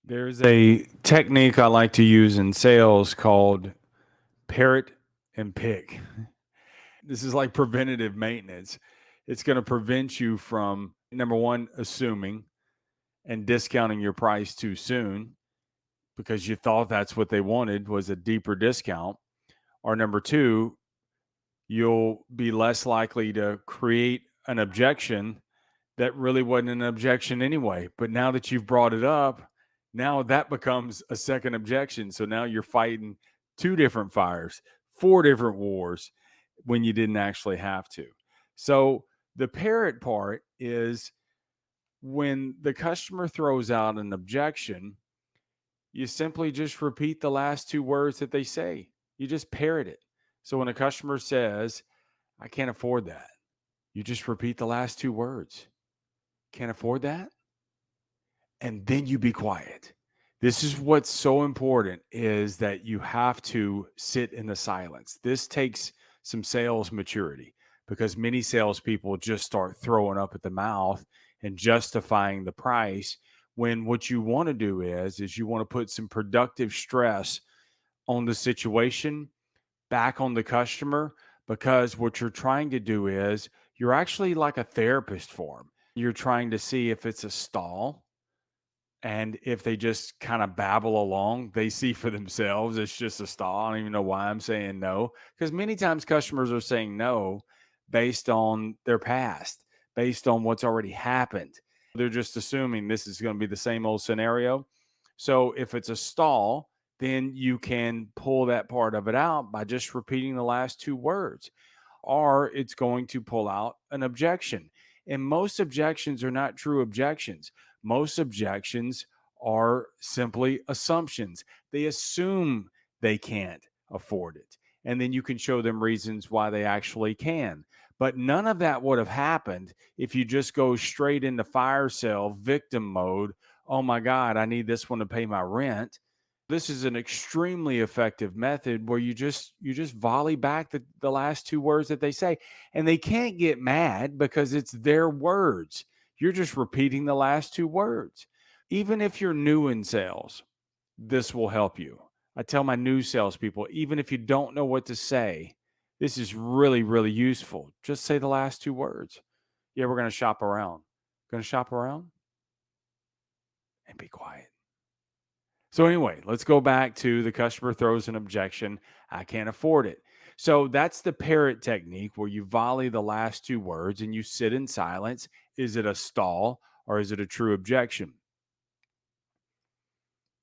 There's a technique I like to use in sales called Parrot and Pick. This is like preventative maintenance. It's going to prevent you from, number one, assuming and discounting your price too soon because you thought that's what they wanted was a deeper discount. Or number two, you'll be less likely to create an objection that really wasn't an objection anyway. But now that you've brought it up, now that becomes a second objection. So now you're fighting two different fires, four different wars when you didn't actually have to. So the parrot part is when the customer throws out an objection, you simply just repeat the last two words that they say. You just parrot it. So when a customer says, I can't afford that, you just repeat the last two words. Can't afford that? And then you be quiet. This is what's so important is that you have to sit in the silence. This takes some sales maturity because many salespeople just start throwing up at the mouth and justifying the price when what you want to do is you want to put some productive stress on the situation back on the customer because what you're trying to do is you're actually like a therapist for them. You're trying to see if it's a stall. And if they just kind of babble along, they see for themselves it's just a stall. I don't even know why I'm saying no. Because many times customers are saying no based on their past, based on what's already happened. They're just assuming this is going to be the same old scenario. So if it's a stall, then you can pull that part of it out by just repeating the last two words, or it's going to pull out an objection. And most objections are not true objections. Most objections are simply assumptions. They assume they can't afford it. And then you can show them reasons why they actually can. But none of that would have happened if you just go straight into fire sale victim mode. Oh my God, I need this one to pay my rent. This is an extremely effective method where you just volley back the last two words that they say. And they can't get mad because it's their words. You're just repeating the last two words. Even if you're new in sales, this will help you. I tell my new salespeople, even if you don't know what to say, this is really, really useful. Just say the last two words. Yeah, we're going to shop around. Going to shop around and be quiet. So anyway, let's go back to the customer throws an objection. I can't afford it. So that's the parrot technique where you volley the last two words and you sit in silence. Is it a stall or is it a true objection?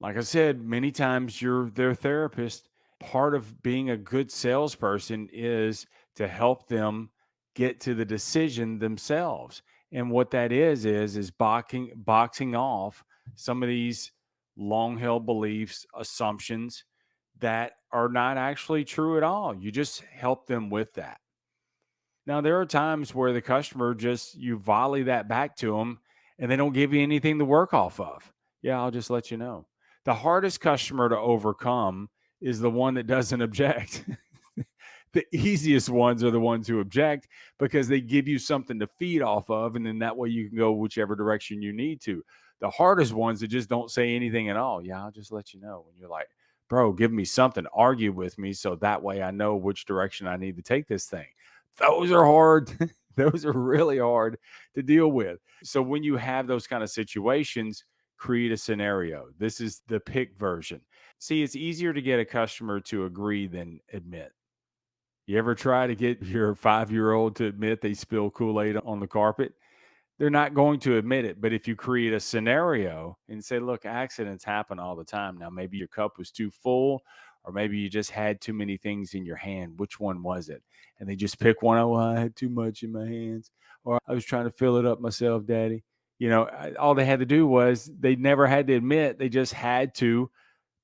Like I said, many times you're their therapist. Part of being a good salesperson is to help them get to the decision themselves. And what that is boxing off some of these long held beliefs, assumptions that are not actually true at all. You just help them with that. Now, there are times where the customer just, you volley that back to them and they don't give you anything to work off of. Yeah, I'll just let you know. The hardest customer to overcome is the one that doesn't object. The easiest ones are the ones who object because they give you something to feed off of. And then that way you can go whichever direction you need to. The hardest ones that just don't say anything at all. Yeah, I'll just let you know. When you're like, bro, give me something, argue with me so that way I know which direction I need to take this thing. Those are hard. Those are really hard to deal with. So when you have those kind of situations, create a scenario. This is the pick version. See, it's easier to get a customer to agree than admit. You ever try to get your 5-year-old to admit they spill Kool-Aid on the carpet? They're not going to admit it. But if you create a scenario and say, look, accidents happen all the time. Now, maybe your cup was too full, or maybe you just had too many things in your hand. Which one was it? And they just pick one. Oh, I had too much in my hands, or I was trying to fill it up myself, daddy. All they had to do was they never had to admit, they just had to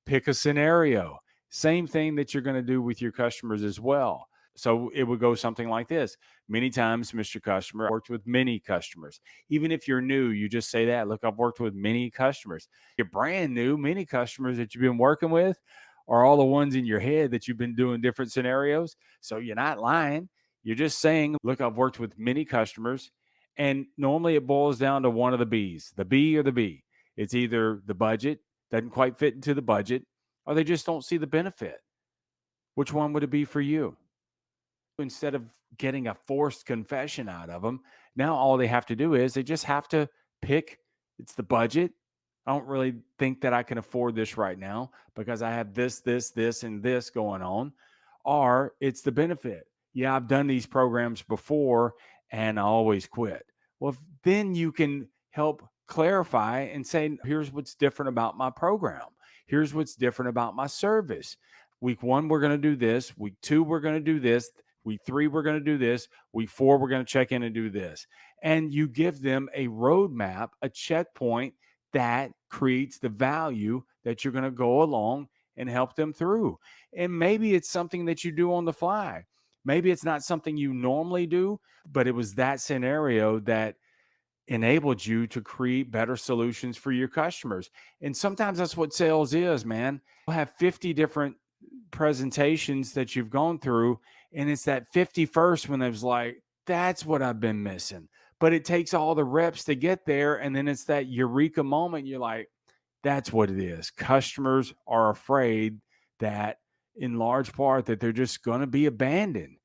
pick a scenario. Same thing that you're going to do with your customers as well. So it would go something like this. Many times, Mr. Customer, I worked with many customers. Even if you're new, you just say that. Look, I've worked with many customers. You're brand new, many customers that you've been working with are all the ones in your head that you've been doing different scenarios. So you're not lying. You're just saying, look, I've worked with many customers. And normally it boils down to one of the B's, the B or the B. It's either the budget, doesn't quite fit into the budget, or they just don't see the benefit. Which one would it be for you? Instead of getting a forced confession out of them, now all they have to do is they just have to pick it's the budget. I don't really think that I can afford this right now because I have this, and this going on. Or it's the benefit. Yeah, I've done these programs before and I always quit. Well, then you can help clarify and say, here's what's different about my program. Here's what's different about my service. Week one, we're going to do this. Week two, we're going to do this. Week three, we're going to do this. Week four, we're going to check in and do this. And you give them a roadmap, a checkpoint that creates the value that you're going to go along and help them through. And maybe it's something that you do on the fly. Maybe it's not something you normally do, but it was that scenario that enabled you to create better solutions for your customers. And sometimes that's what sales is, man. You'll have 50 different presentations that you've gone through, and it's that 51st when it's like, that's what I've been missing. But it takes all the reps to get there. And then it's that eureka moment. You're like, that's what it is. Customers are afraid that, in large part, that they're just going to be abandoned.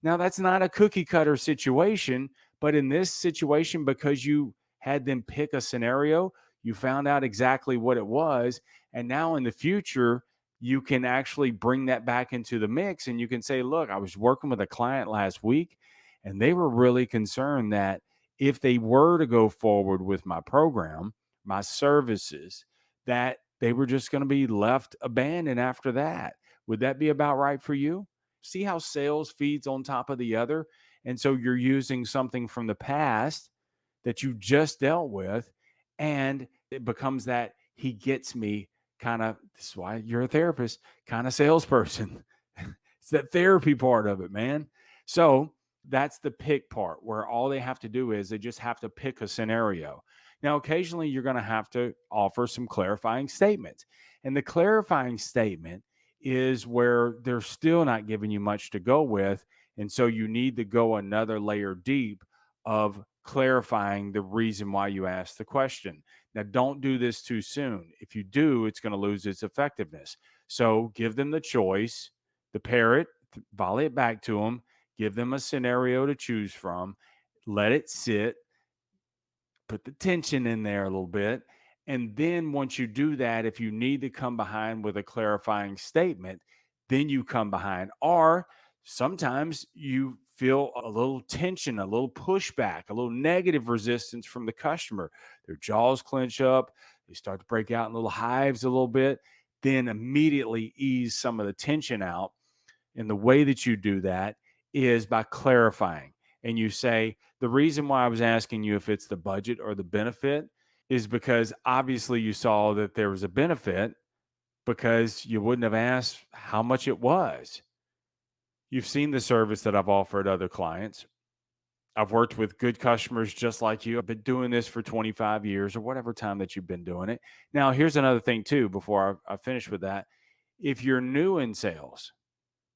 Now, that's not a cookie cutter situation, but in this situation, because you had them pick a scenario, you found out exactly what it was. And now in the future, you can actually bring that back into the mix and you can say, look, I was working with a client last week and they were really concerned that if they were to go forward with my program, my services, that they were just going to be left abandoned after that. Would that be about right for you? See how sales feeds on top of the other? And so you're using something from the past that you just dealt with, and it becomes that he gets me kind of, this is why you're a therapist, kind of salesperson. It's that therapy part of it, man. So that's the pick part where all they have to do is they just have to pick a scenario. Now, occasionally you're going to have to offer some clarifying statements. And the clarifying statement is where they're still not giving you much to go with. And so you need to go another layer deep of clarifying the reason why you asked the question. Now, don't do this too soon. If you do, it's going to lose its effectiveness. So give them the choice, the parrot, volley it back to them, give them a scenario to choose from, let it sit, put the tension in there a little bit. And then once you do that, if you need to come behind with a clarifying statement, then you come behind. Or sometimes you feel a little tension, a little pushback, a little negative resistance from the customer. Their jaws clench up, they start to break out in little hives a little bit. Then immediately ease some of the tension out. And the way that you do that is by clarifying. And you say, the reason why I was asking you if it's the budget or the benefit is because obviously you saw that there was a benefit because you wouldn't have asked how much it was. You've seen the service that I've offered other clients. I've worked with good customers just like you. I've been doing this for 25 years or whatever time that you've been doing it. Now, here's another thing, too, before I finish with that. If you're new in sales,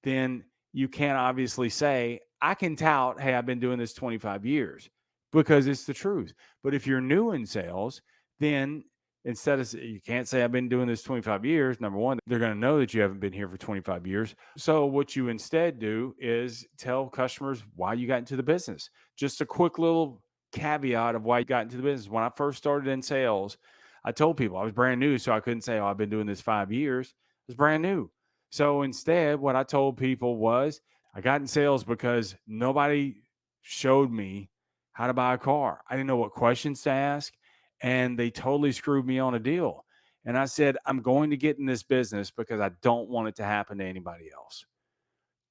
then you can't obviously say, I can tout, hey, I've been doing this 25 years because it's the truth. But if you're new in sales, then instead of, you can't say I've been doing this 25 years. Number one, they're going to know that you haven't been here for 25 years. So what you instead do is tell customers why you got into the business. Just a quick little caveat of why you got into the business. When I first started in sales, I told people I was brand new. So I couldn't say, oh, I've been doing this 5 years. I was brand new. So instead, what I told people was I got in sales because nobody showed me how to buy a car. I didn't know what questions to ask, and they totally screwed me on a deal. And I said, I'm going to get in this business because I don't want it to happen to anybody else.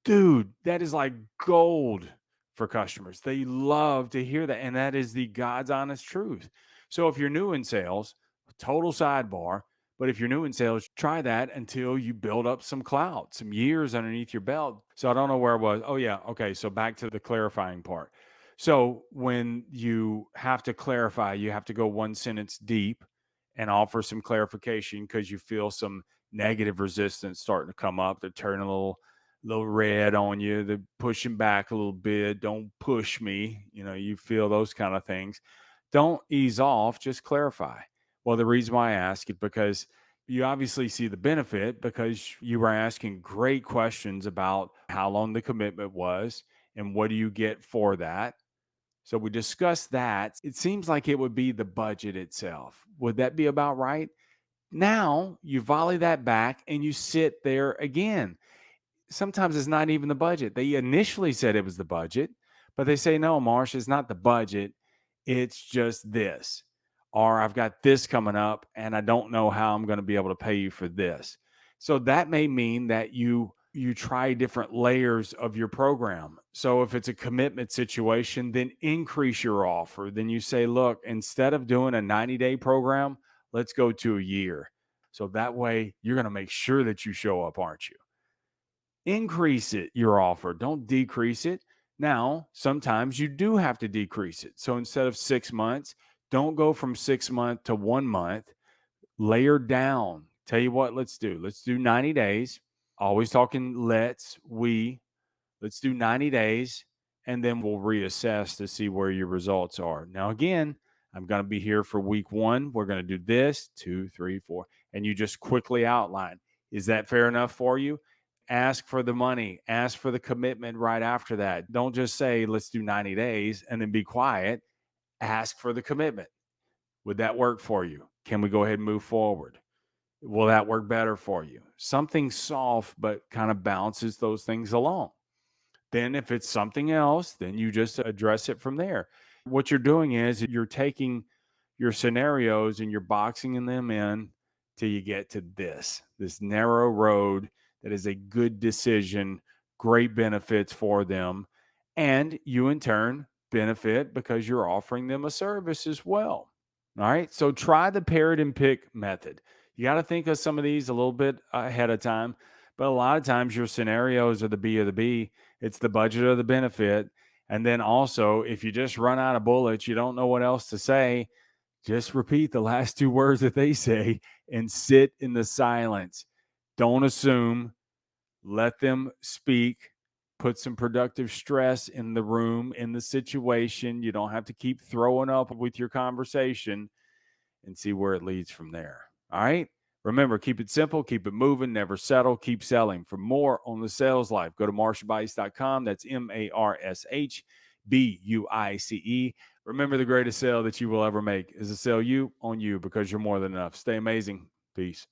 Dude, that is like gold for customers. They love to hear that. And that is the God's honest truth. So if you're new in sales, total sidebar, but if you're new in sales, try that until you build up some clout, some years underneath your belt. So I don't know where I was. Oh, yeah. Okay. So back to the clarifying part. So when you have to clarify, you have to go one sentence deep and offer some clarification because you feel some negative resistance starting to come up. They're turning a little red on you. They're pushing back a little bit. Don't push me. You feel those kind of things. Don't ease off, just clarify. Well, the reason why I ask is because You obviously see the benefit because you were asking great questions about how long the commitment was and what do you get for that. So we discussed that. It seems like it would be the budget itself. Would that be about right? Now you volley that back and you sit there again. Sometimes it's not even the budget. They initially said it was the budget, but they say, no, Marsh, it's not the budget. It's just this. Or I've got this coming up and I don't know how I'm going to be able to pay you for this. So that may mean that you try different layers of your program. So if it's a commitment situation, then increase your offer. Then you say, look, instead of doing a 90-day program, let's go to a year. So that way you're going to make sure that you show up, aren't you? Increase it, your offer. Don't decrease it. Now, sometimes you do have to decrease it. So instead of 6 months, don't go from 6 months to 1 month. Layer down. Tell you what, let's do 90 days. Always talking let's do 90 days and then we'll reassess to see where your results are. Now, again, I'm going to be here for week 1. We're going to do this, 2, 3, 4, and you just quickly outline. Is that fair enough for you? Ask for the money, ask for the commitment right after that. Don't just say, let's do 90 days and then be quiet. Ask for the commitment. Would that work for you? Can we go ahead and move forward? Will that work better for you? Something soft, but kind of bounces those things along. Then if it's something else, then you just address it from there. What you're doing is you're taking your scenarios and you're boxing them in till you get to this narrow road that is a good decision, great benefits for them. And you in turn benefit because you're offering them a service as well. All right. So try the parrot and pick method. You got to think of some of these a little bit ahead of time. But a lot of times your scenarios are the B of the B. It's the budget or the benefit. And then also, if you just run out of bullets, you don't know what else to say, just repeat the last two words that they say and sit in the silence. Don't assume, let them speak. Put some productive stress in the room, in the situation. You don't have to keep throwing up with your conversation and see where it leads from there. All right. Remember, keep it simple, keep it moving, never settle, keep selling. For more on the sales life, go to marshbice.com. That's MARSHBUICE. Remember, the greatest sale that you will ever make is a sale you on you because you're more than enough. Stay amazing. Peace.